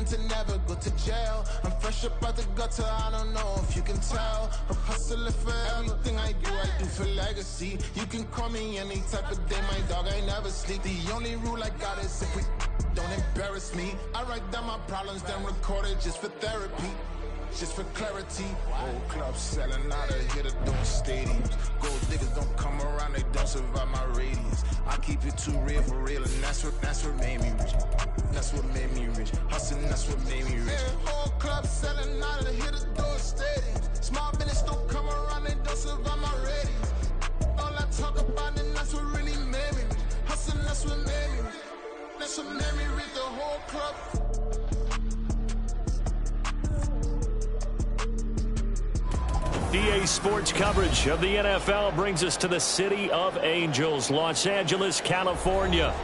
plan to never go to jail. I'm fresh up out the gutter, I don't know if you can tell. I'm hustling for everything I do for legacy. You can call me any type of day, my dog, I never sleep. The only rule I got is if we don't embarrass me. I write down my problems, then record it just for therapy. Just for clarity, old clubs selling out of here to doing stadiums. Gold diggers don't come around, they don't survive my radius. I keep it too real for real, and that's what made me rich. That's what made me rich. Hustling, that's what made me rich. Yeah, old clubs selling out of here to doing stadiums. Small business don't come around, they don't survive my radius. All I talk about, and that's what really made me rich. Hustling, that's what made me rich. That's what made me rich, the whole club. EA Sports coverage of the NFL brings us to the City of Angels, Los Angeles, California.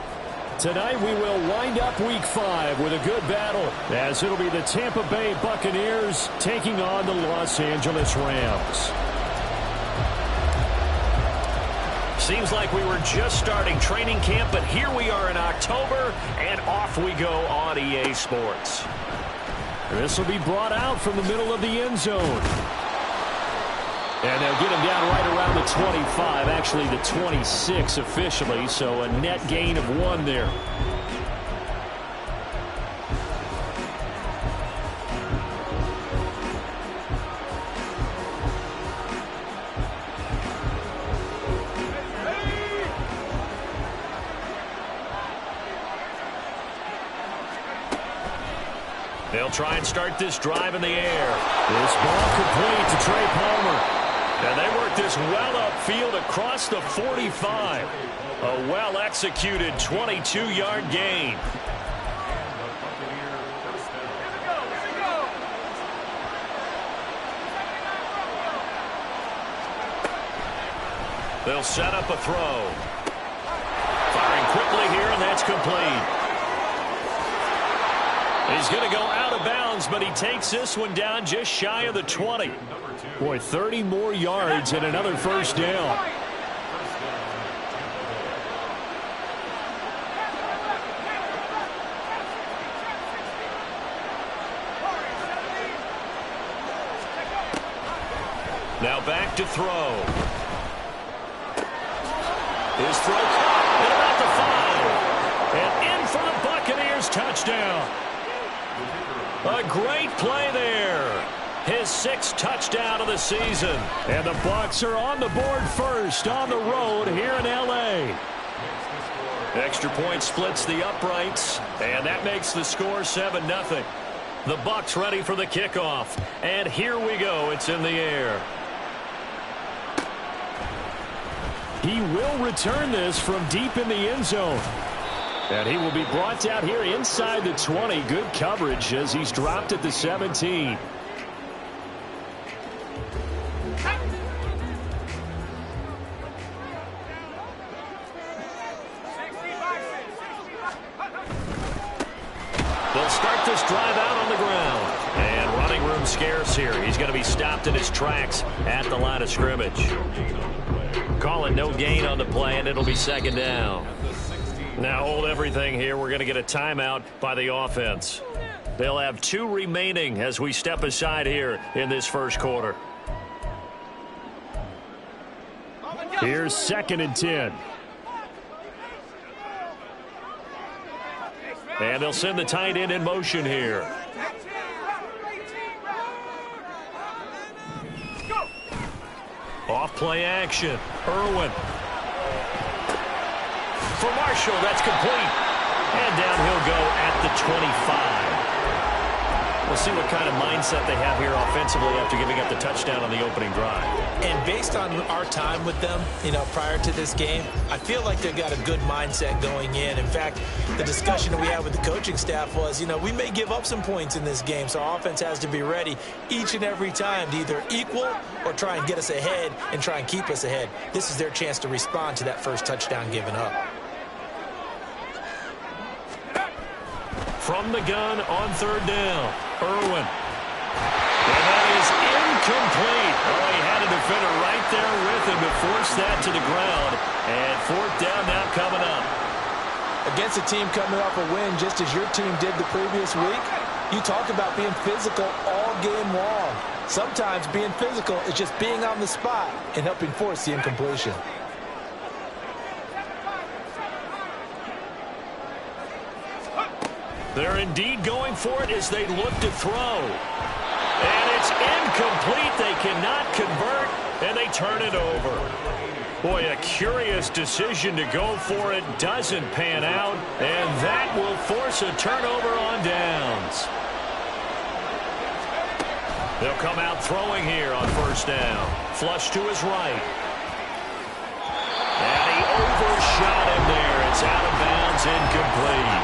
Tonight we will wind up Week 5 with a good battle, as it'll be the Tampa Bay Buccaneers taking on the Los Angeles Rams. Seems like we were just starting training camp, but here we are in October, and off we go on EA Sports. This will be brought out from the middle of the end zone. And they'll get him down right around the 25, actually the 26 officially, so a net gain of 1 there. They'll try and start this drive in the air. This ball complete to Trey Palmer. And they work this well upfield across the 45. A well-executed 22-yard gain. They'll set up a throw. Firing quickly here, and that's complete. He's going to go out of bounds, but he takes this one down just shy of the 20. Boy, 30 more yards and another first down. Now back to throw. His throw caught at about the 5. And in for the Buccaneers touchdown. A great play there. His 6th touchdown of the season. And the Bucs are on the board first on the road here in L.A. Extra point splits the uprights, and that makes the score 7-0. The Bucs ready for the kickoff. And here we go. It's in the air. He will return this from deep in the end zone. And he will be brought down here inside the 20. Good coverage as he's dropped at the 17. They'll start this drive out on the ground. And running room scarce here. He's going to be stopped in his tracks at the line of scrimmage. Call it no gain on the play, and it'll be 2nd down. Now hold everything here. We're going to get a timeout by the offense. They'll have 2 remaining as we step aside here in this first quarter. Here's 2nd and 10. And they'll send the tight end in motion here. Off play action. Irwin. For Marshall, that's complete. And down he'll go at the 25. We'll see what kind of mindset they have here offensively after giving up the touchdown on the opening drive. And based on our time with them, prior to this game, I feel like they've got a good mindset going in. In fact, the discussion that we had with the coaching staff was, we may give up some points in this game, so our offense has to be ready each and every time to either equal or try and get us ahead and try and keep us ahead. This is their chance to respond to that first touchdown given up. From the gun on 3rd down, Irwin. And that is incomplete. Oh, he had a defender right there with him to force that to the ground. And 4th down now coming up. Against a team coming off a win just as your team did the previous week, You talk about being physical all game long. Sometimes being physical is just being on the spot and helping force the incompletion. They're indeed going for it as they look to throw. And it's incomplete. They cannot convert, and they turn it over. Boy, a curious decision to go for it. Doesn't pan out, and that will force a turnover on downs. They'll come out throwing here on first down. Flush to his right. And he overshot him there. It's out of bounds, incomplete.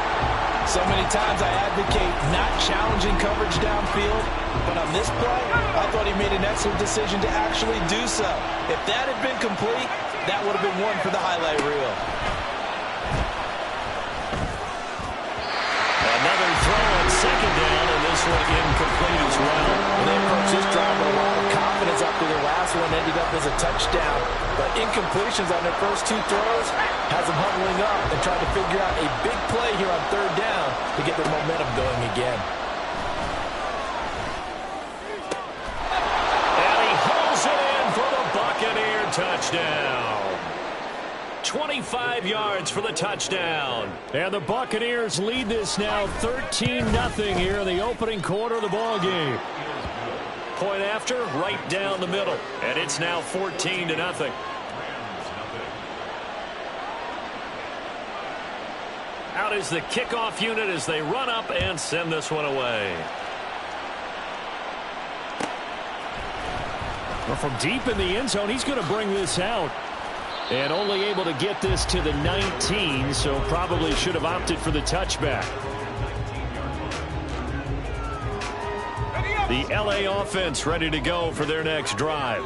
So many times I advocate not challenging coverage downfield, but on this play, I thought he made an excellent decision to actually do so. If that had been complete, that would have been one for the highlight reel. Another throw on second down, and this one incomplete as well. And they approached this drive with a lot of confidence after their last one ended up as a touchdown. But incompletions on their first two throws has them huddling up and trying to figure out a big play here on third down to get their momentum going again. And he hauls it in for the Buccaneer touchdown. 25 yards for the touchdown. And the Buccaneers lead this now 13-0 here in the opening quarter of the ball game. Point after, right down the middle. And it's now 14-0. Out is the kickoff unit as they run up and send this one away. Well, from deep in the end zone, he's going to bring this out. And only able to get this to the 19, so probably should have opted for the touchback. The LA offense ready to go for their next drive.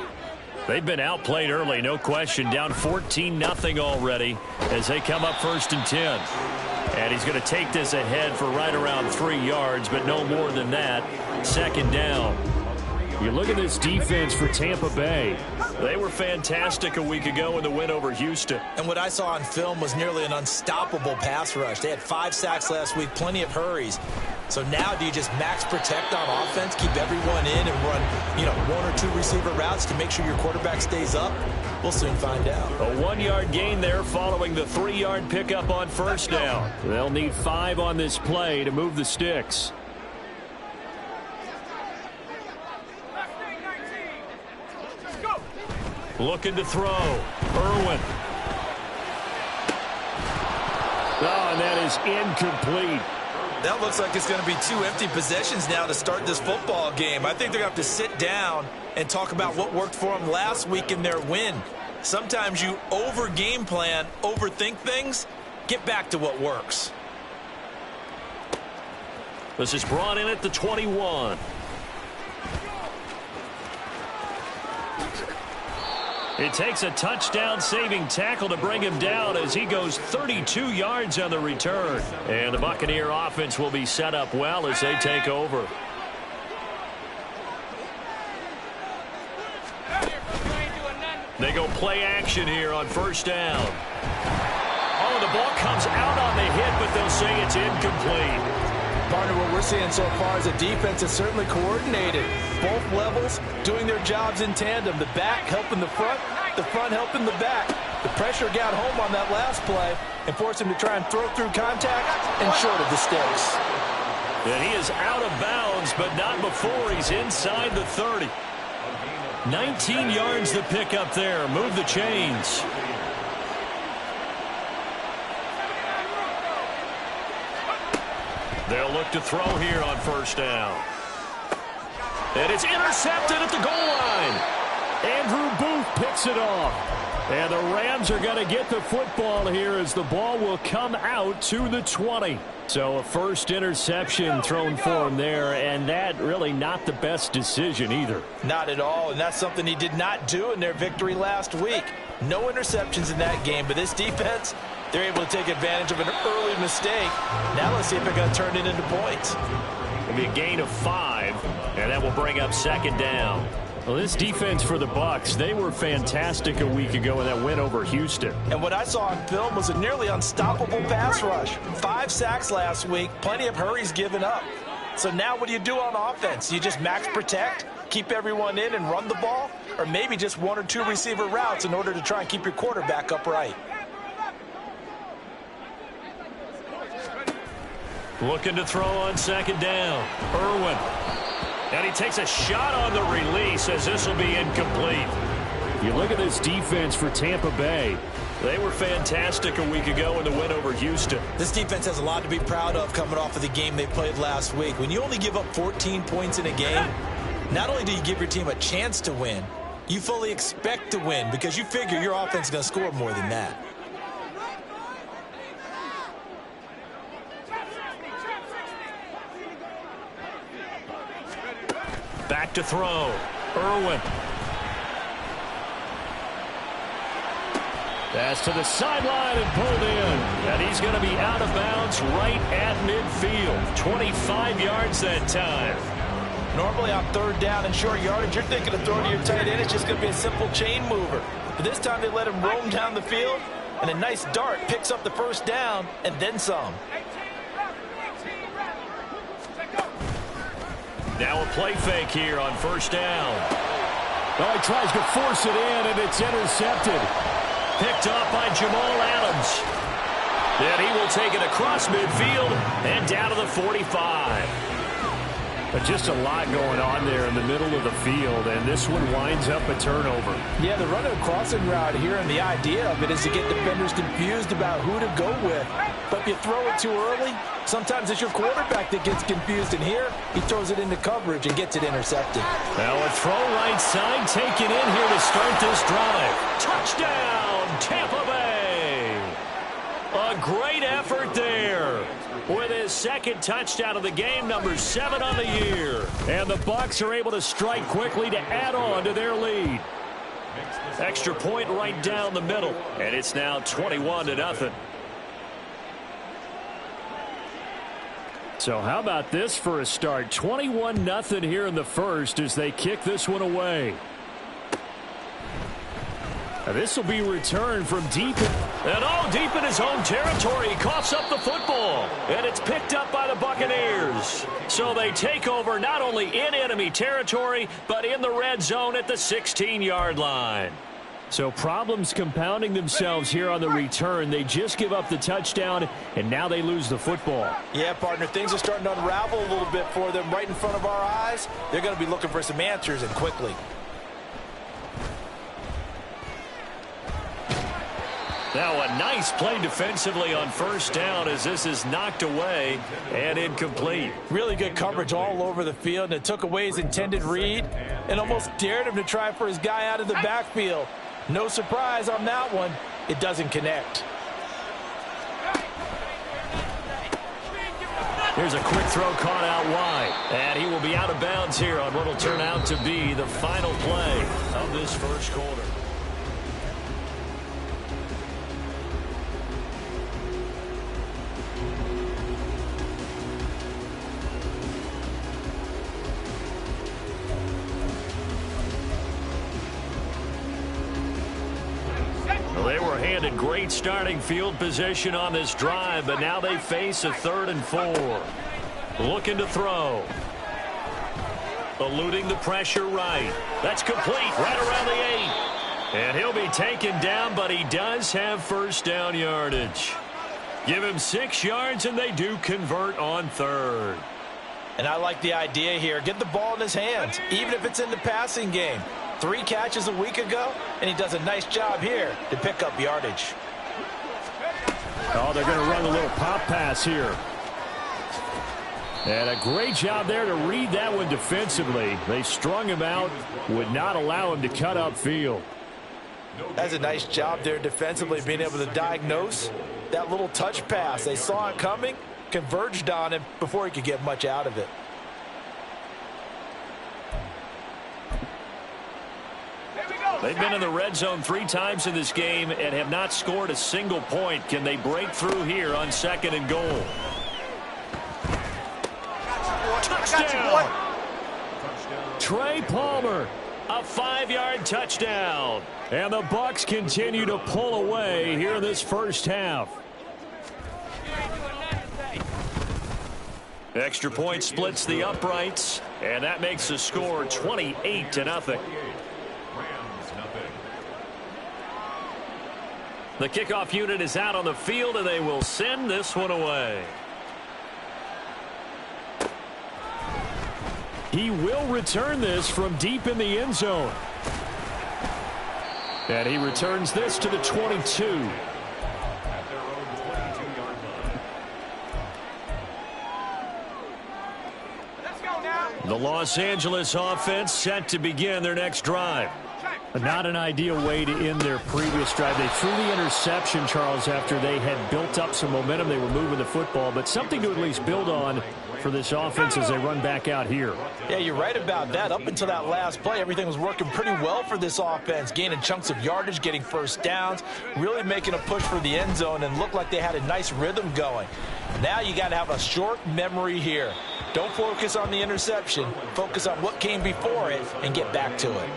They've been outplayed early, no question. Down 14-0 already as they come up 1st and 10. And he's going to take this ahead for right around 3 yards, but no more than that. 2nd down. You look at this defense for Tampa Bay. They were fantastic a week ago in the win over Houston. And what I saw on film was nearly an unstoppable pass rush. They had 5 sacks last week, plenty of hurries. So now do you just max protect on offense, keep everyone in and run, 1 or 2 receiver routes to make sure your quarterback stays up? We'll soon find out. A 1-yard gain there following the 3-yard pickup on first down. They'll need 5 on this play to move the sticks. Looking to throw. Irwin. Oh, and that is incomplete. That looks like it's going to be 2 empty possessions now to start this football game. I think they're going to have to sit down and talk about what worked for them last week in their win. Sometimes you over-game plan, overthink things. Get back to what works. This is brought in at the 21. It takes a touchdown-saving tackle to bring him down as he goes 32 yards on the return. And the Buccaneer offense will be set up well as they take over. They go play action here on first down. Oh, the ball comes out on the hit, but they'll say it's incomplete. Partner, what we're seeing so far is a defense is certainly coordinated. Both levels doing their jobs in tandem. The back helping the front helping the back. The pressure got home on that last play and forced him to try and throw through contact and short of the sticks. And he is out of bounds, but not before he's inside the 30. 19 yards to pick up there. Move the chains. They'll look to throw here on first down. And it's intercepted at the goal line. Andrew Booth picks it off. And the Rams are going to get the football here as the ball will come out to the 20. So a first interception thrown for him there, and that really not the best decision either. Not at all, and that's something he did not do in their victory last week. No interceptions in that game, but this defense, they're able to take advantage of an early mistake. Now let's see if they're going to turn it into points. It'll be a gain of 5, and that will bring up 2nd down. Well, this defense for the Bucs, they were fantastic a week ago in that win over Houston. And what I saw on film was a nearly unstoppable pass rush. 5 sacks last week, plenty of hurries given up. So now what do you do on offense? You just max protect, keep everyone in and run the ball, or maybe just one or two receiver routes in order to try and keep your quarterback upright. Looking to throw on second down. Irwin. And he takes a shot on the release as this will be incomplete. You look at this defense for Tampa Bay. They were fantastic a week ago in the win over Houston. This defense has a lot to be proud of coming off of the game they played last week. When you only give up 14 points in a game, not only do you give your team a chance to win, you fully expect to win because you figure your offense is going to score more than that. Back to throw. Irwin. Pass to the sideline and pulled in. And he's going to be out of bounds right at midfield. 25 yards that time. Normally on third down and short yardage, you're thinking of throwing to your tight end. It's just going to be a simple chain mover. But this time they let him roam down the field, and a nice dart picks up the first down and then some. Now a play fake here on first down. Oh, he tries to force it in, and it's intercepted. Picked up by Jamal Adams. And he will take it across midfield and down to the 45. But just a lot going on there in the middle of the field, and this one winds up a turnover. Yeah, they're running a crossing route here, and the idea of it is to get defenders confused about who to go with. But if you throw it too early, sometimes it's your quarterback that gets confused, and here he throws it into coverage and gets it intercepted. Now a throw right side taken in here to start this drive. Touchdown, Tampa Bay! A great effort there. With his second touchdown of the game, number 7 on the year. And the Bucs are able to strike quickly to add on to their lead. Extra point right down the middle. And it's now 21-0. So how about this for a start? 21-0 here in the first as they kick this one away. This will be returned from deep. And all deep in his own territory. He coughs up the football. And it's picked up by the Buccaneers. So they take over not only in enemy territory, but in the red zone at the 16-yard line. So problems compounding themselves here on the return. They just give up the touchdown, and now they lose the football. Yeah, partner, things are starting to unravel a little bit for them right in front of our eyes. They're going to be looking for some answers, and quickly. Now a nice play defensively on first down as this is knocked away and incomplete. Really good coverage all over the field, and it took away his intended read and almost dared him to try for his guy out of the backfield. No surprise on that one. It doesn't connect. Here's a quick throw caught out wide. And he will be out of bounds here on what will turn out to be the final play of this first quarter. They were handed great starting field position on this drive, but now they face a 3rd and 4. Looking to throw. Eluding the pressure right. That's complete right around the 8. And he'll be taken down, but he does have first down yardage. Give him 6 yards, and they do convert on 3rd. And I like the idea here. Get the ball in his hands, even if it's in the passing game. 3 catches a week ago, and he does a nice job here to pick up yardage. Oh, they're going to run a little pop pass here. And a great job there to read that one defensively. They strung him out, would not allow him to cut upfield. That's a nice job there defensively, being able to diagnose that little touch pass. They saw it coming, converged on him before he could get much out of it. They've been in the red zone 3 times in this game and have not scored a single point. Can they break through here on 2nd and goal? Touchdown! Trey Palmer. A 5-yard touchdown. And the Bucs continue to pull away here in this first half. Extra point splits the uprights, and that makes the score 28-0. The kickoff unit is out on the field, and they will send this one away. He will return this from deep in the end zone. And he returns this to the 22. The Los Angeles offense set to begin their next drive. Not an ideal way to end their previous drive. They threw the interception, Charles, after they had built up some momentum. They were moving the football, but something to at least build on for this offense as they run back out here. Yeah, you're right about that. Up until that last play, everything was working pretty well for this offense, gaining chunks of yardage, getting first downs, really making a push for the end zone, and looked like they had a nice rhythm going. Now you got to have a short memory here. Don't focus on the interception. Focus on what came before it and get back to it.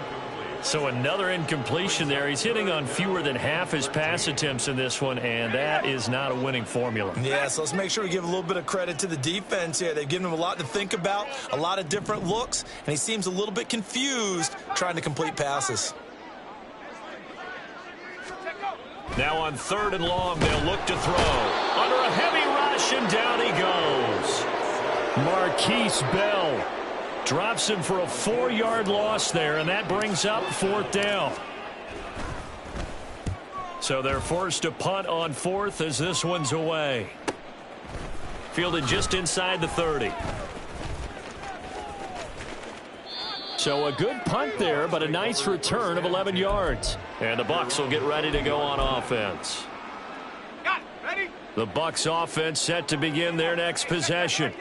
So another incompletion there. He's hitting on fewer than half his pass attempts in this one, and that is not a winning formula. Yeah, so let's make sure we give a little bit of credit to the defense here. They've given him a lot to think about, a lot of different looks, and he seems a little bit confused trying to complete passes. Now on 3rd and long, they'll look to throw. Under a heavy rush, and down he goes. Marquise Bell drops him for a 4-yard loss there, and that brings up 4th down. So they're forced to punt on 4th as this one's away. Fielded just inside the 30. So a good punt there, but a nice return of 11 yards. And the Bucs will get ready to go on offense. The Bucs offense set to begin their next possession.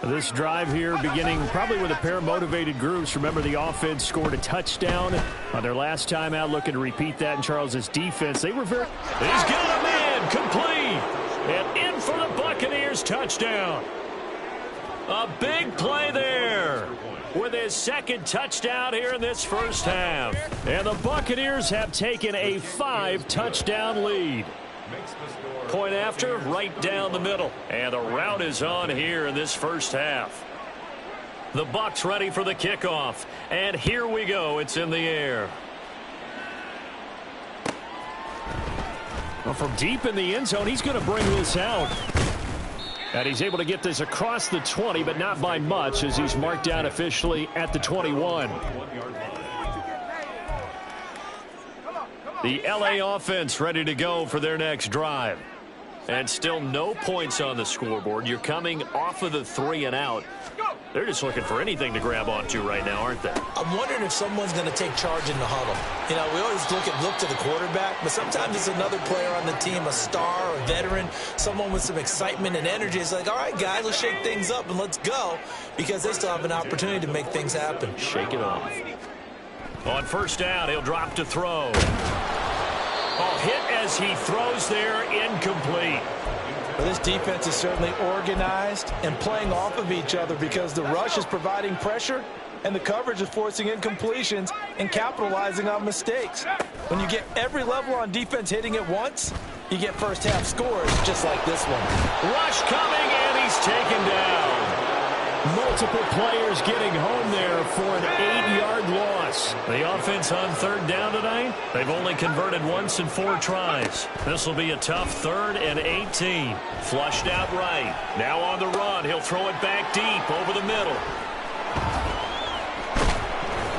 This drive here beginning probably with a pair of motivated groups. Remember, the offense scored a touchdown on their last time out, looking to repeat that in Charles's defense. They were very... He's got a man, complete, and in for the Buccaneers touchdown. A big play there with his 2nd touchdown here in this first half. And the Buccaneers have taken a 5-touchdown lead. Point after, right down the middle. And the route is on here in this first half. The Bucs ready for the kickoff. And here we go. It's in the air. Well, from deep in the end zone, he's going to bring this out. And he's able to get this across the 20, but not by much, as he's marked down officially at the 21. The LA offense ready to go for their next drive. And still no points on the scoreboard. You're coming off of the 3 and out. They're just looking for anything to grab onto right now, aren't they? I'm wondering if someone's going to take charge in the huddle. You know, we always look to the quarterback, but sometimes it's another player on the team, a star, a veteran, someone with some excitement and energy. It's like, all right, guys, let's shake things up and let's go, because they still have an opportunity to make things happen. Shake it off. On 1st down, he'll drop to throw. Oh, hit as he throws there, incomplete. Well, this defense is certainly organized and playing off of each other, because the rush is providing pressure and the coverage is forcing incompletions and capitalizing on mistakes. When you get every level on defense hitting at once, you get first half scores just like this one. Rush coming, and he's taken down. Multiple players getting home there for an 8-yard loss. The offense on 3rd down tonight, they've only converted once in 4 tries. This will be a tough 3rd and 18. Flushed out right. Now on the run, he'll throw it back deep over the middle.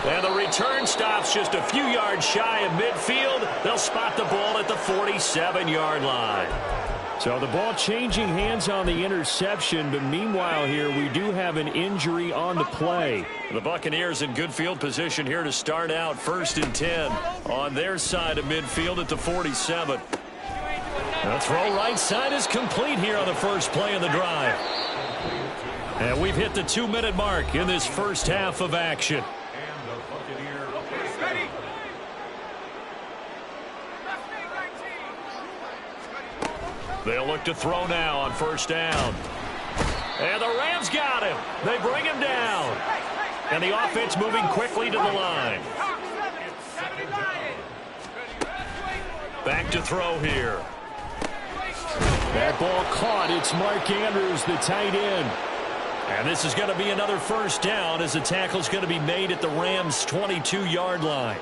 And the return stops just a few yards shy of midfield. They'll spot the ball at the 47-yard line. So the ball changing hands on the interception, but meanwhile here we do have an injury on the play. The Buccaneers in good field position here to start out 1st and 10 on their side of midfield at the 47. The throw right side is complete here on the first play of the drive. And we've hit the 2-minute mark in this first half of action. They'll look to throw now on 1st down. And the Rams got him. They bring him down. And the offense moving quickly to the line. Back to throw here. That ball caught. It's Mark Andrews, the tight end. And this is going to be another first down as the tackle is going to be made at the Rams' 22-yard line.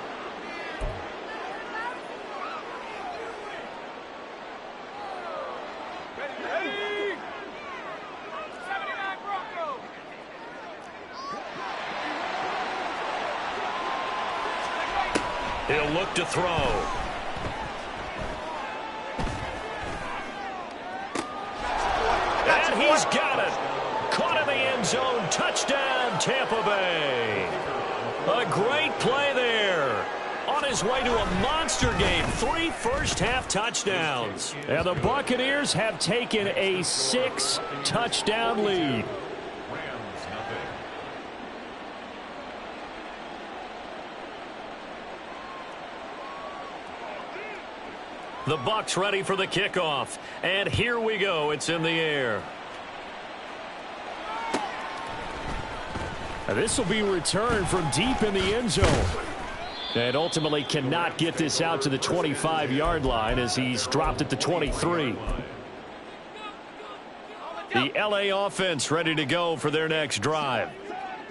He'll look to throw. And he's got it. Caught in the end zone. Touchdown, Tampa Bay. A great play there. On his way to a monster game. 3 first-half touchdowns. And the Buccaneers have taken a 6-touchdown lead. The Bucs ready for the kickoff. And here we go. It's in the air. This will be returned from deep in the end zone. And ultimately cannot get this out to the 25-yard line as he's dropped at the 23. The LA offense ready to go for their next drive.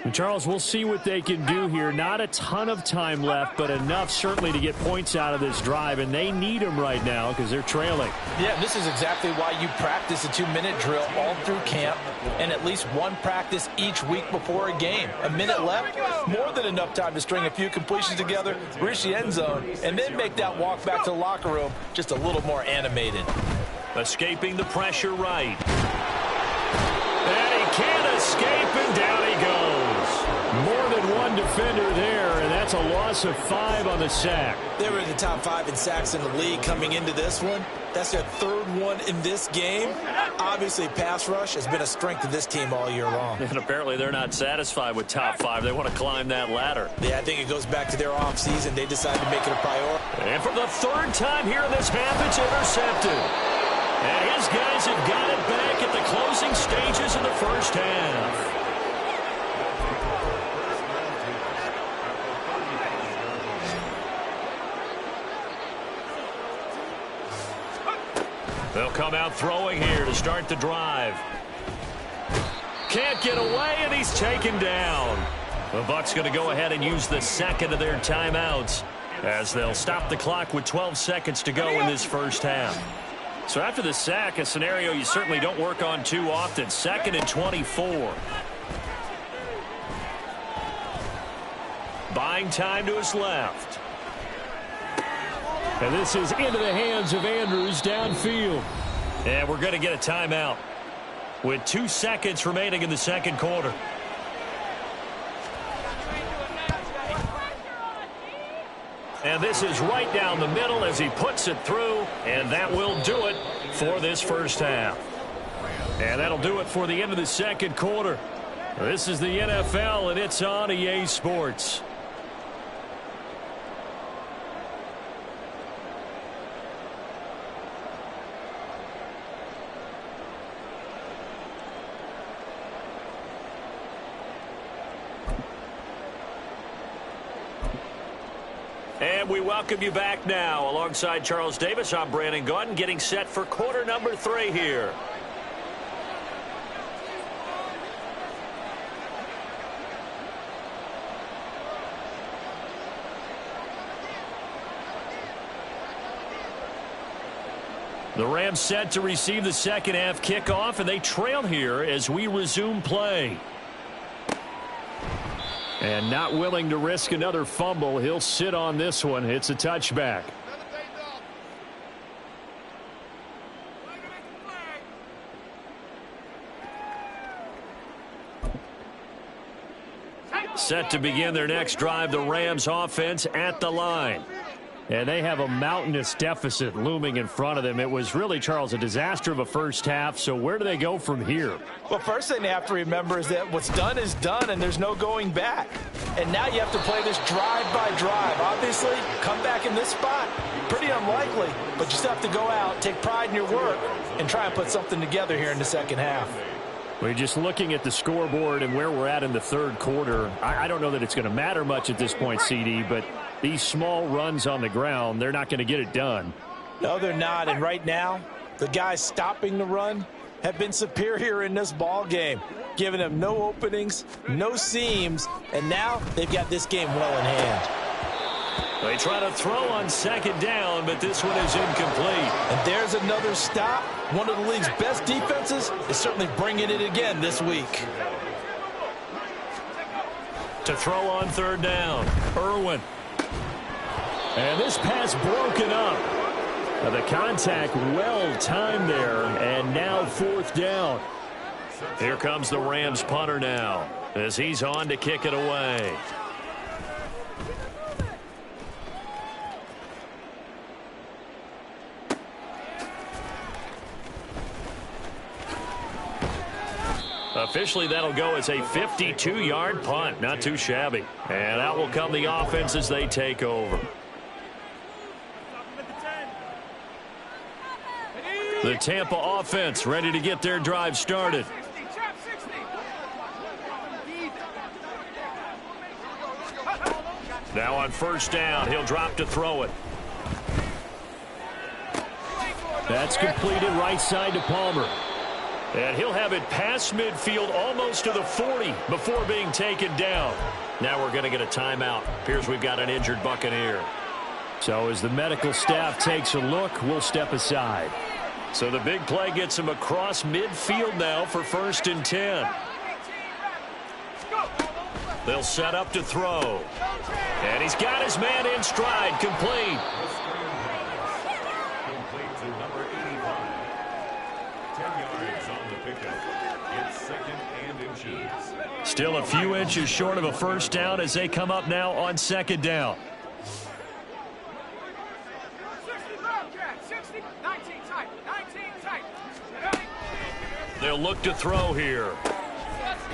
And Charles, we'll see what they can do here. Not a ton of time left, but enough certainly to get points out of this drive, and they need them right now because they're trailing. Yeah, this is exactly why you practice a 2-minute drill all through camp and at least one practice each week before a game. A minute left, more than enough time to string a few completions together, reach the end zone, and then make that walk back to the locker room just a little more animated. Escaping the pressure right. And he can't escape, and down he goes. More than one defender there, and that's a loss of 5 on the sack. They were in the top 5 in sacks in the league coming into this one. That's their 3rd one in this game. Obviously, pass rush has been a strength of this team all year long. And apparently they're not satisfied with top 5. They want to climb that ladder. Yeah, I think it goes back to their offseason. They decided to make it a priority. And for the 3rd time here in this half, it's intercepted. And his guys have got it back at the closing stages of the first half. They'll come out throwing here to start the drive. Can't get away, and he's taken down. The Bucs going to go ahead and use the second of their timeouts as they'll stop the clock with 12 seconds to go in this first half. So after the sack, a scenario you certainly don't work on too often. 2nd and 24. Buying time to his left. And this is into the hands of Andrews downfield. And we're going to get a timeout with 2 seconds remaining in the second quarter. And this is right down the middle as he puts it through, and that will do it for this first half. And that'll do it for the end of the second quarter. This is the NFL, and it's on EA Sports. And we welcome you back now. Alongside Charles Davis, I'm Brandon Gaudin, getting set for quarter number 3 here. The Rams set to receive the second half kickoff, and they trail here as we resume play. And not willing to risk another fumble. He'll sit on this one. It's a touchback. Set to begin their next drive, the Rams offense at the line. And they have a mountainous deficit looming in front of them. It was really, Charles, a disaster of a first half. So where do they go from here? Well, first thing they have to remember is that what's done is done, and there's no going back. And now you have to play this drive by drive. Obviously, come back in this spot, pretty unlikely. But you still have to go out, take pride in your work, and try and put something together here in the second half. We're just looking at the scoreboard and where we're at in the third quarter. I don't know that it's going to matter much at this point, CD, but these small runs on the ground, they're not going to get it done. No, they're not. And right now, the guys stopping the run, have been superior in this ball game, giving them no openings, no seams, and now they've got this game well in hand. They try to throw on second down, but this one is incomplete. And there's another stop. One of the league's best defenses is certainly bringing it again this week. To throw on third down, Irwin. And this pass broken up. The contact well timed there, and now fourth down. Here comes the Rams punter now as he's on to kick it away. Officially, that'll go as a 52-yard punt. Not too shabby. And out will come the offense as they take over. The Tampa offense ready to get their drive started. Now on first down, he'll drop to throw it. That's completed right side to Palmer. And he'll have it past midfield almost to the 40 before being taken down. Now we're going to get a timeout. Appears we've got an injured Buccaneer. So as the medical staff takes a look, we'll step aside. So the big play gets him across midfield now for 1st and 10. They'll set up to throw. And he's got his man in stride, complete. Still a few inches short of a first down as they come up now on second down. They'll look to throw here.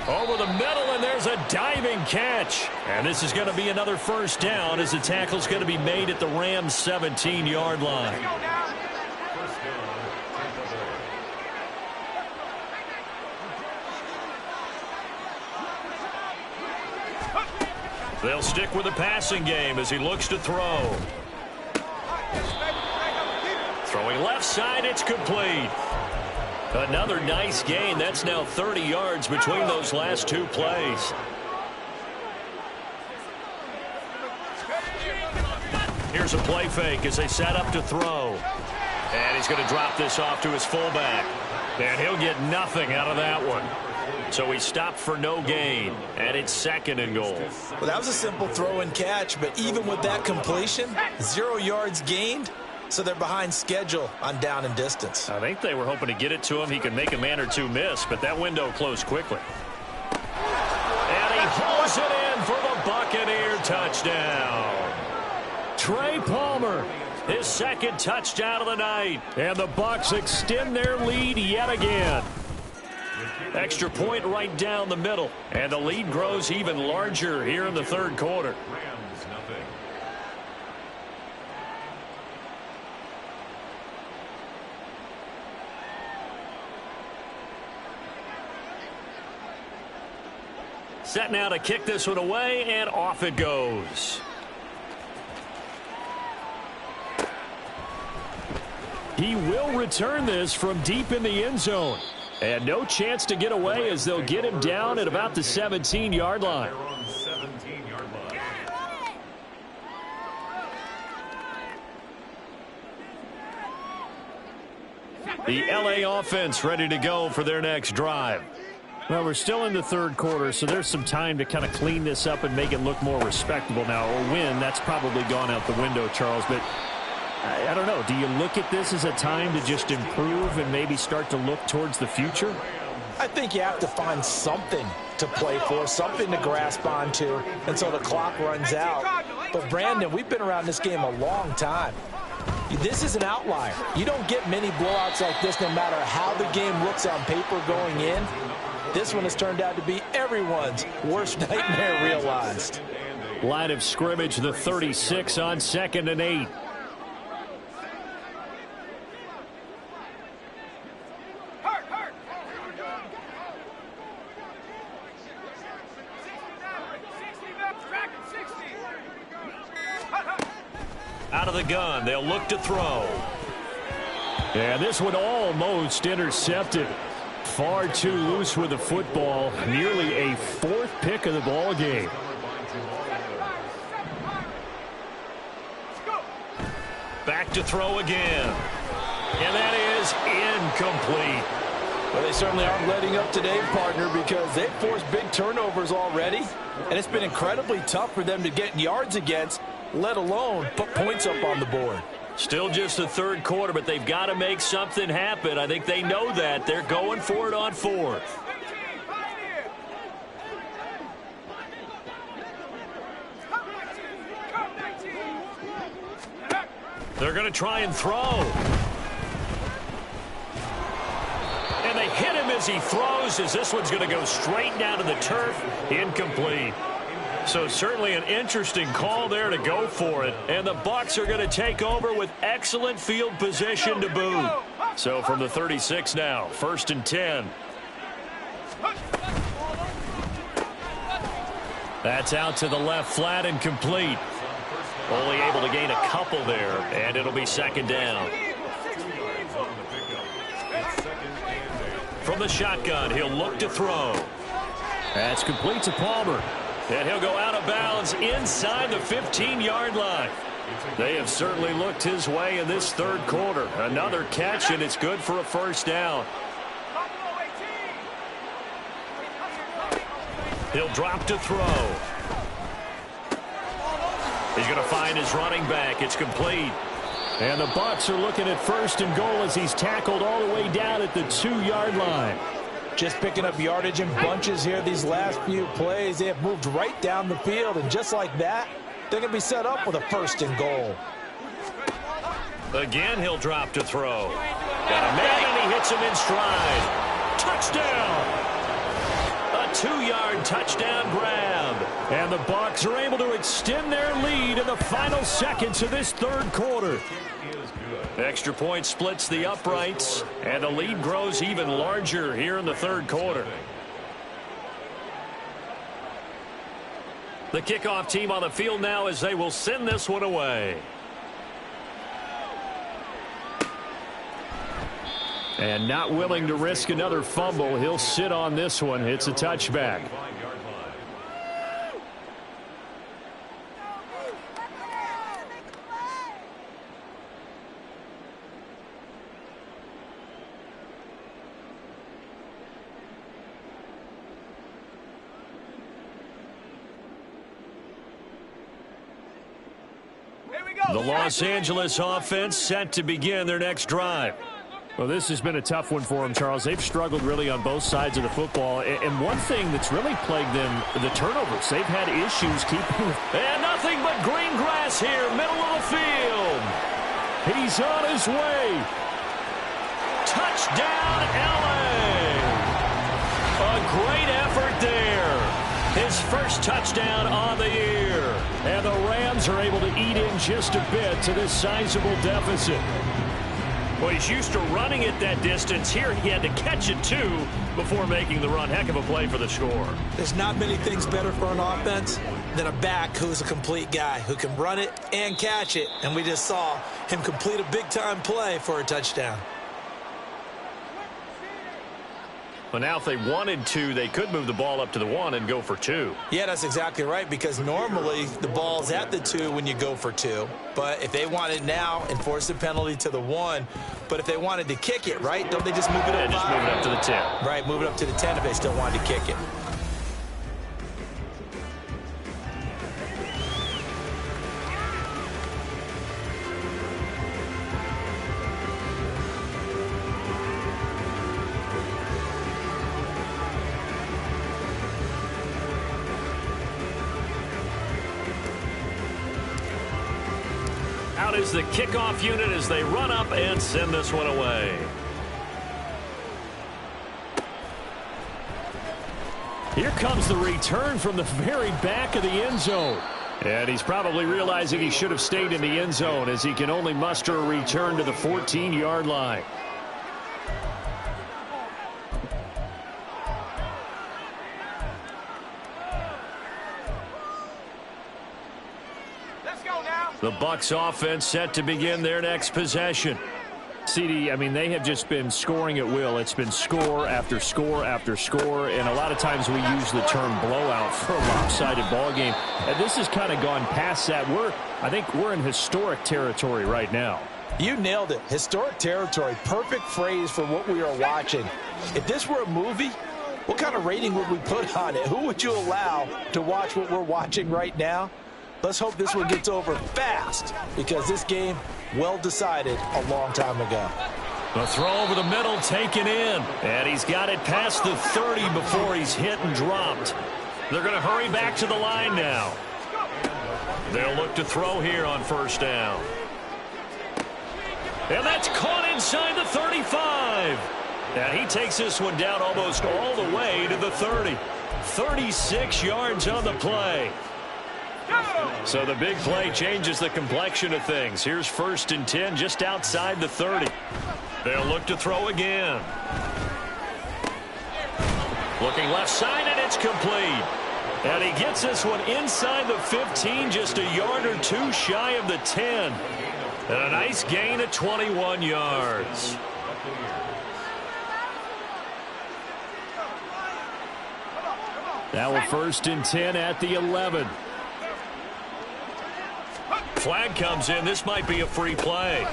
Over the middle, and there's a diving catch. And this is going to be another first down as the tackle's going to be made at the Rams' 17-yard line. They'll stick with the passing game as he looks to throw. Throwing left side, it's complete. Another nice gain. That's now 30 yards between those last two plays. Here's a play fake as they set up to throw. And he's going to drop this off to his fullback. And he'll get nothing out of that one. So he stopped for no gain, and it's 2nd and goal. Well, that was a simple throw and catch, but even with that completion, 0 yards gained, so they're behind schedule on down and distance. I think they were hoping to get it to him. He could make a man or two miss, but that window closed quickly. And he hauls it in for the Buccaneer touchdown. Trey Palmer, his 2nd touchdown of the night. And the Bucs extend their lead yet again. Extra point right down the middle. And the lead grows even larger here in the 3rd quarter. Set now to kick this one away, and off it goes. He will return this from deep in the end zone. And no chance to get away as they'll get him down at about the 17-yard line. The LA offense ready to go for their next drive. Well, we're still in the 3rd quarter, so there's some time to kind of clean this up and make it look more respectable now. Or win, that's probably gone out the window, Charles. But I don't know. Do you look at this as a time to just improve and maybe start to look towards the future? I think you have to find something to play for, something to grasp onto until the clock runs out. But, Brandon, we've been around this game a long time. This is an outlier. You don't get many blowouts like this no matter how the game looks on paper going in. This one has turned out to be everyone's worst nightmare realized. Line of scrimmage, the 36 on 2nd and 8. Out of the gun, they'll look to throw. And this one almost intercepted. Far too loose with the football. Nearly a fourth pick of the ball game. Back to throw again. And that is incomplete. Well, they certainly aren't letting up today, partner, because they've forced big turnovers already. And it's been incredibly tough for them to get yards against, let alone put points up on the board. Still just the third quarter, but they've got to make something happen. I think they know that. They're going for it on fourth. They're going to try and throw. And they hit him as he throws, as this one's going to go straight down to the turf. Incomplete. So certainly an interesting call there to go for it. And the Bucs are going to take over with excellent field position to boot. So from the 36 now, 1st and 10. That's out to the left flat and complete. Only able to gain a couple there, and it'll be 2nd down. From the shotgun, he'll look to throw. That's complete to Palmer. And he'll go out of bounds inside the 15-yard line. They have certainly looked his way in this third quarter. Another catch, and it's good for a 1st down. He'll drop to throw. He's going to find his running back. It's complete. And the Bucs are looking at 1st and goal as he's tackled all the way down at the 2-yard line. Just picking up yardage in bunches here these last few plays. They have moved right down the field, and just like that, they're going to be set up with a 1st and goal. Again, he'll drop to throw. Got a man, and he hits him in stride. Touchdown! A 2-yard touchdown grab. And the Bucs are able to extend their lead in the final seconds of this third quarter. Extra point splits the uprights, and the lead grows even larger here in the third quarter. The kickoff team on the field now as they will send this one away. And not willing to risk another fumble, he'll sit on this one. It's a touchback. The Los Angeles offense set to begin their next drive. Well, this has been a tough one for them, Charles. They've struggled really on both sides of the football. And one thing that's really plagued them, the turnovers. They've had issues keeping. And nothing but green grass here, middle of the field. He's on his way. Touchdown, LA. A great effort there. His first touchdown on the year. And the Rams are able to eat in just a bit to this sizable deficit. Well, he's used to running it that distance. Here he had to catch it, too, before making the run. Heck of a play for the score. There's not many things better for an offense than a back who's a complete guy, who can run it and catch it. And we just saw him complete a big-time play for a touchdown. But now if they wanted to, they could move the ball up to the 1 and go for 2. Yeah, that's exactly right, because normally the ball's at the 2 when you go for 2. But if they want it now, enforce the penalty to the 1. But if they wanted to kick it, right, don't they just move it up? Yeah, just move it up to the 10. Right, move it up to the 10 if they still wanted to kick it. Out is the kickoff unit as they run up and send this one away. Here comes the return from the very back of the end zone. And he's probably realizing he should have stayed in the end zone as he can only muster a return to the 14-yard line. The Bucs offense set to begin their next possession. CD, I mean, they have just been scoring at will. It's been score after score after score, and a lot of times we use the term blowout for a lopsided ball game. And this has kind of gone past that. I think we're in historic territory right now. You nailed it. Historic territory. Perfect phrase for what we are watching. If this were a movie, what kind of rating would we put on it? Who would you allow to watch what we're watching right now? Let's hope this one gets over fast, because this game, well decided a long time ago. The throw over the middle taken in, and he's got it past the 30 before he's hit and dropped. They're going to hurry back to the line now. They'll look to throw here on first down. And that's caught inside the 35. And he takes this one down almost all the way to the 30. 36 yards on the play. So the big play changes the complexion of things. Here's 1st and 10 just outside the 30. They'll look to throw again. Looking left side, and it's complete. And he gets this one inside the 15, just a yard or two shy of the 10. And a nice gain of 21 yards. Now a 1st and 10 at the 11. Flag comes in. This might be a free play.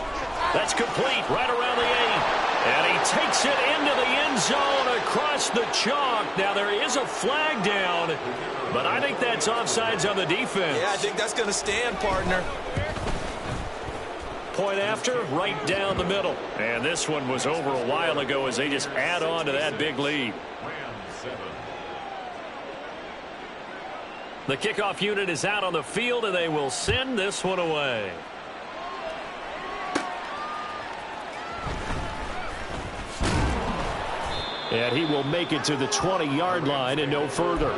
That's complete right around the 8. And he takes it into the end zone across the chalk. Now there is a flag down, but I think that's offsides on the defense. Yeah, I think that's going to stand, partner. Point after, right down the middle. And this one was over a while ago as they just add on to that big lead. The kickoff unit is out on the field, and they will send this one away. And he will make it to the 20-yard line and no further.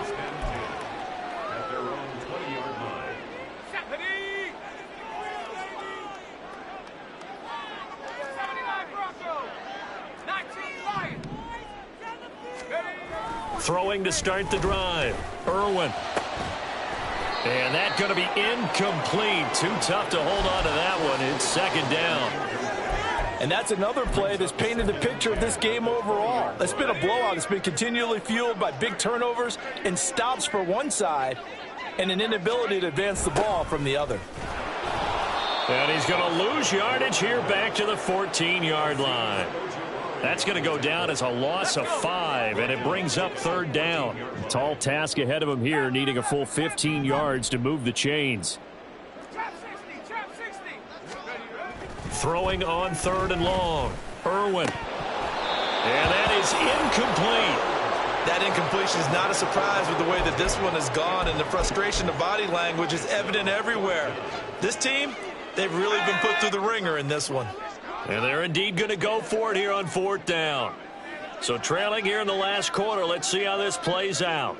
Throwing to start the drive. Irwin. And that's going to be incomplete. Too tough to hold on to that one. It's 2nd down. And that's another play that's painted the picture of this game overall. It's been a blowout. It's been continually fueled by big turnovers and stops for one side and an inability to advance the ball from the other. And he's going to lose yardage here back to the 14-yard line. That's going to go down as a loss of 5, and it brings up 3rd down. A tall task ahead of him here, needing a full 15 yards to move the chains. Throwing on 3rd and long. Irwin. And that is incomplete. That incompletion is not a surprise with the way that this one has gone, and the frustration of body language is evident everywhere. This team, they've really been put through the ringer in this one. And they're indeed going to go for it here on 4th down. So trailing here in the last quarter. Let's see how this plays out.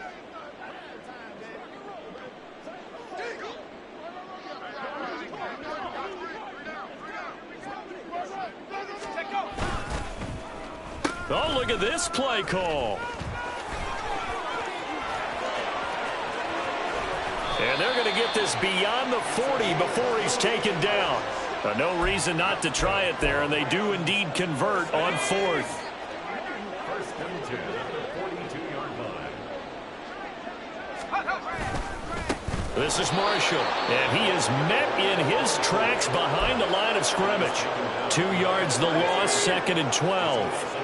Oh, look at this play call. And they're going to get this beyond the 40 before he's taken down. No reason not to try it there, and they do indeed convert on 4th. This is Marshall, and he is met in his tracks behind the line of scrimmage. 2 yards the loss, 2nd and 12.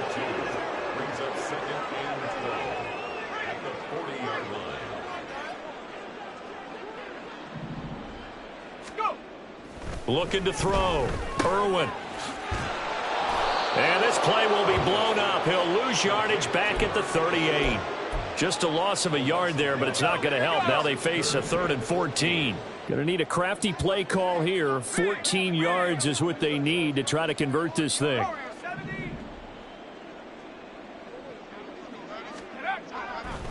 Looking to throw. Irwin. And this play will be blown up. He'll lose yardage back at the 38. Just a loss of a yard there, but it's not going to help. Now they face a 3rd and 14. Going to need a crafty play call here. 14 yards is what they need to try to convert this thing.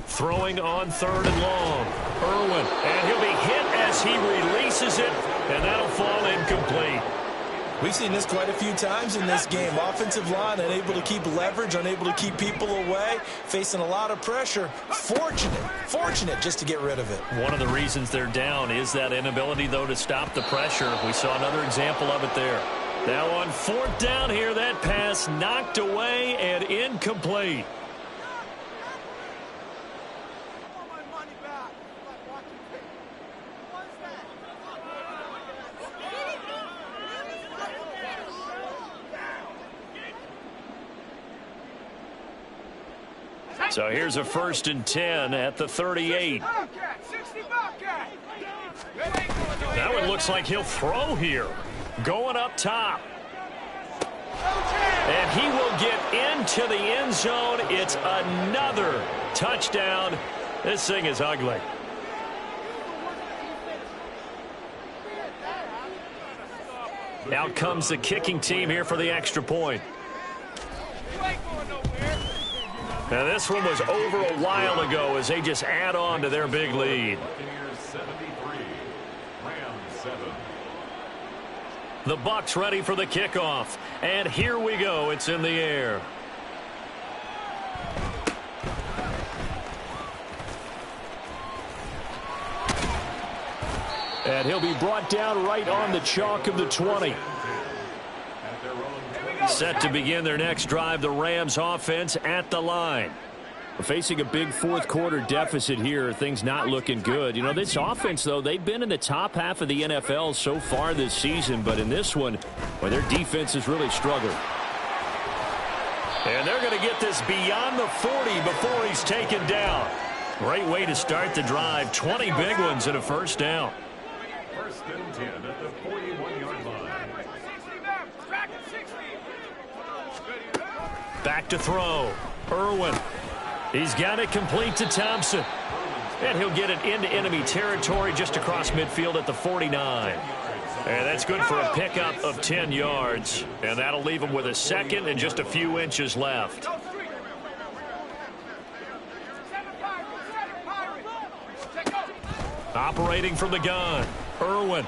Throwing on 3rd and long. Irwin. And he'll be hit as he releases it, and that'll fall incomplete. We've seen this quite a few times in this game. Offensive line unable to keep leverage, unable to keep people away, facing a lot of pressure. Fortunate just to get rid of it. One of the reasons they're down is that inability, though, to stop the pressure. We saw another example of it there. Now on fourth down here, that pass knocked away and incomplete. So here's a 1st and 10 at the 38. That one looks like he'll throw here. Going up top. And he will get into the end zone. It's another touchdown. This thing is ugly. Out comes the kicking team here for the extra point. Now this one was over a while ago as they just add on to their big lead. The Bucs ready for the kickoff. And here we go. It's in the air. And he'll be brought down right on the chalk of the 20. Set to begin their next drive, the Rams offense at the line. Facing a big fourth quarter deficit here, things not looking good. You know, this offense, though, they've been in the top half of the NFL so far this season, but in this one, well, their defense has really struggled. And they're going to get this beyond the 40 before he's taken down. Great way to start the drive. 20 big ones and a first down. 1st and 10 at the 41-yard line. Back to throw. Irwin. He's got it complete to Thompson. And he'll get it into enemy territory just across midfield at the 49. And that's good for a pickup of 10 yards. And that'll leave him with a second and just a few inches left. Operating from the gun. Irwin.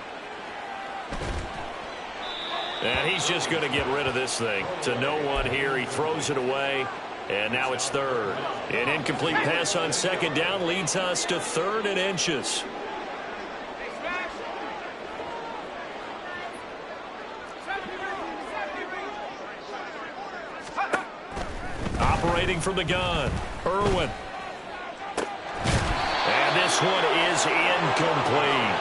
And he's just going to get rid of this thing. To no one here. He throws it away. And now it's third. An incomplete pass on second down leads us to 3rd and inches. Operating from the gun. Irwin. And this one is incomplete.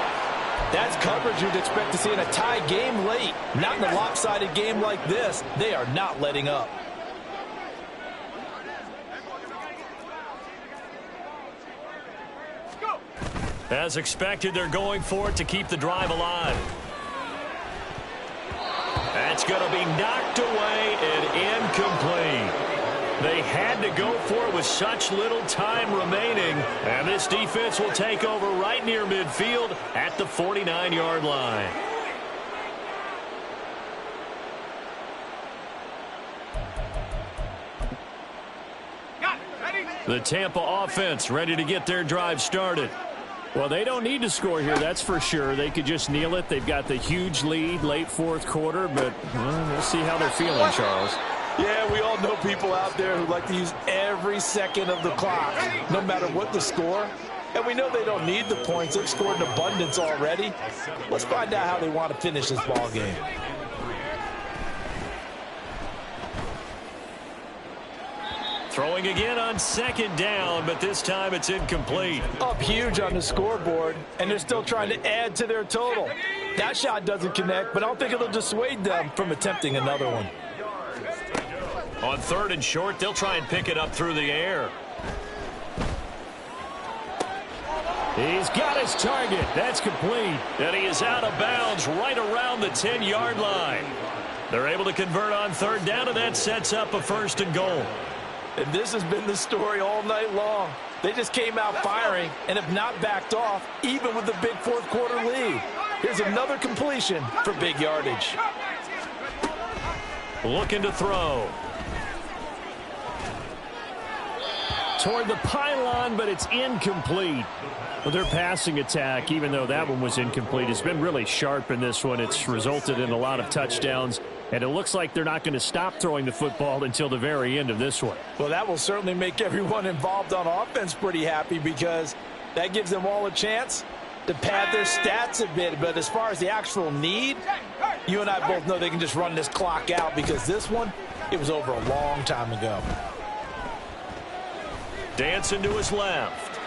That's coverage you'd expect to see in a tie game late. Not in a lopsided game like this. They are not letting up. As expected, they're going for it to keep the drive alive. That's going to be knocked away and incomplete. They had to go for it with such little time remaining. And this defense will take over right near midfield at the 49-yard line. The Tampa offense ready to get their drive started. Well, they don't need to score here, that's for sure. They could just kneel it. They've got the huge lead late fourth quarter, but we'll see how they're feeling, Charles. Yeah, we all know people out there who like to use every second of the clock, no matter what the score. And we know they don't need the points. They've scored in abundance already. Let's find out how they want to finish this ball game. Throwing again on second down, but this time it's incomplete. Up huge on the scoreboard, and they're still trying to add to their total. That shot doesn't connect, but I don't think it'll dissuade them from attempting another one. On 3rd and short, they'll try and pick it up through the air. He's got his target. That's complete. And he is out of bounds right around the 10-yard line. They're able to convert on 3rd down, and that sets up a 1st and goal. And this has been the story all night long. They just came out firing and have not backed off, even with the big fourth quarter lead. Here's another completion for big yardage. Looking to throw. Toward the pylon, but it's incomplete. Well, their passing attack, even though that one was incomplete, has been really sharp in this one. It's resulted in a lot of touchdowns, and it looks like they're not going to stop throwing the football until the very end of this one. Well, that will certainly make everyone involved on offense pretty happy, because that gives them all a chance to pad their stats a bit. But as far as the actual need, You and I both know they can just run this clock out because this one, it was over a long time ago. Dancing to his left.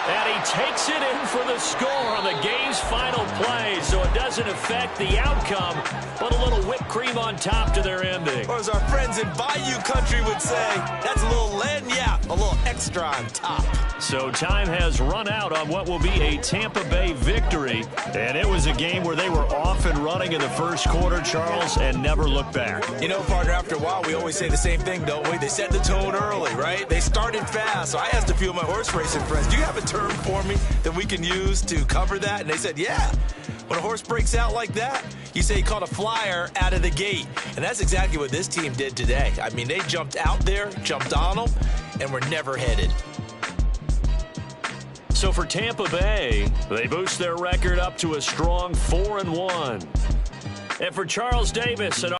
And he takes it in for the score on the game's final play, so it doesn't affect the outcome, but a little whipped cream on top to their ending. Or as our friends in Bayou Country would say, that's a little lagniappe, a little extra on top. So time has run out on what will be a Tampa Bay victory, and it was a game where they were off and running in the first quarter, Charles, and never looked back. You know, partner, after a while, we always say the same thing, don't we? They set the tone early, right? They started fast. So I asked a few of my horse racing friends, do you have a term for me that we can use to cover that? And they said, yeah. When a horse breaks out like that, you say he caught a flyer out of the gate. And that's exactly what this team did today. I mean, they jumped out there, jumped on them, and were never headed. So for Tampa Bay, they boost their record up to a strong 4-1. And for Charles Davis and